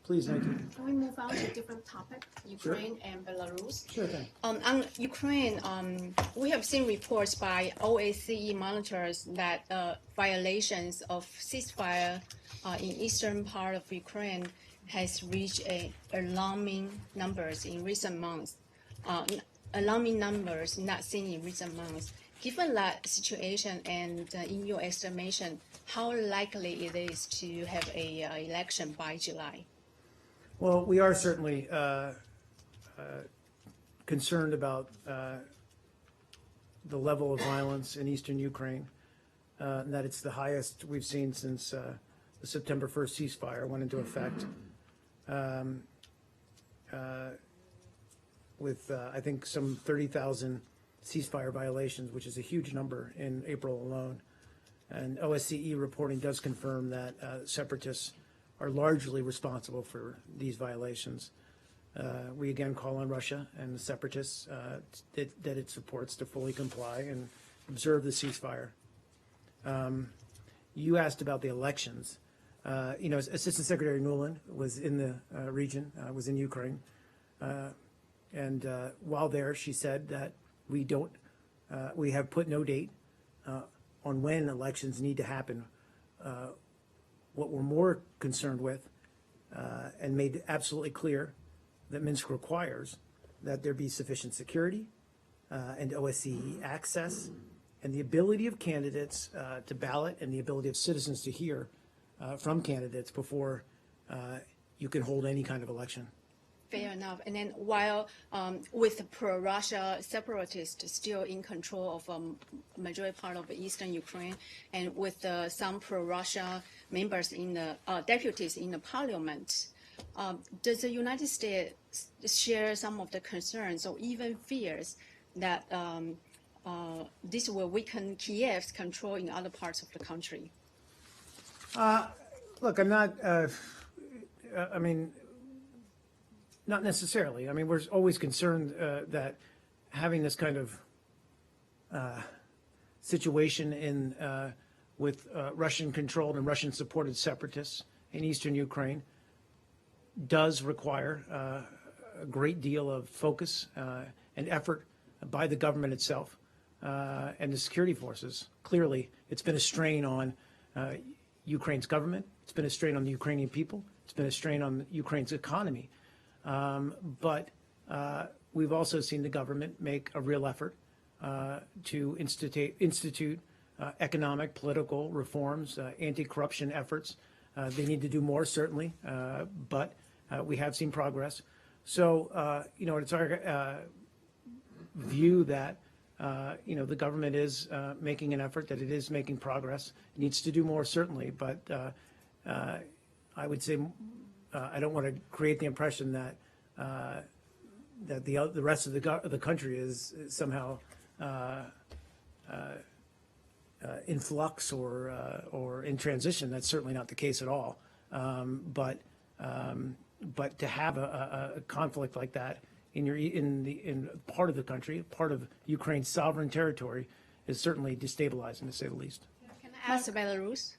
Please, thank you. Can we move on to a different topic, Ukraine and Belarus? Sure thing. On Ukraine, we have seen reports by OSCE monitors that violations of ceasefire in eastern part of Ukraine has reached alarming numbers in recent months. Alarming numbers not seen in recent months. Given that situation and in your estimation, how likely it is to have a election by July? Well, we are certainly concerned about the level of violence in eastern Ukraine, and that it's the highest we've seen since the September 1st ceasefire went into effect, with I think some 30,000 ceasefire violations, which is a huge number in April alone. And OSCE reporting does confirm that separatists are largely responsible for these violations. We again call on Russia and the separatists that it supports to fully comply and observe the ceasefire. You asked about the elections. You know, Assistant Secretary Nuland was in the region, was in Ukraine. And while there, she said that we have put no date on when elections need to happen. What we're more concerned with, and made absolutely clear that Minsk requires, that there be sufficient security and OSCE access and the ability of candidates to ballot and the ability of citizens to hear from candidates before you can hold any kind of election. Fair enough. And then while with the pro-Russia separatists still in control of a majority part of eastern Ukraine, and with some pro-Russia members in the deputies in the parliament, does the United States share some of the concerns or even fears that this will weaken Kiev's control in other parts of the country? Look, I'm not, I mean, not necessarily. I mean, we're always concerned that having this kind of situation in with Russian-controlled and Russian-supported separatists in eastern Ukraine does require a great deal of focus and effort by the government itself and the security forces. Clearly, it's been a strain on Ukraine's government. It's been a strain on the Ukrainian people. It's been a strain on Ukraine's economy. But we've also seen the government make a real effort to institute economic, political reforms, anti-corruption efforts. They need to do more, certainly, but we have seen progress. So, you know, it's our view that, you know, the government is making an effort, that it is making progress. It needs to do more, certainly, but I would say I don't want to create the impression that that the rest of the country is somehow in flux or in transition. That's certainly not the case at all. But to have a conflict like that in part of the country, part of Ukraine's sovereign territory, is certainly destabilizing, to say the least. Can I ask Belarus?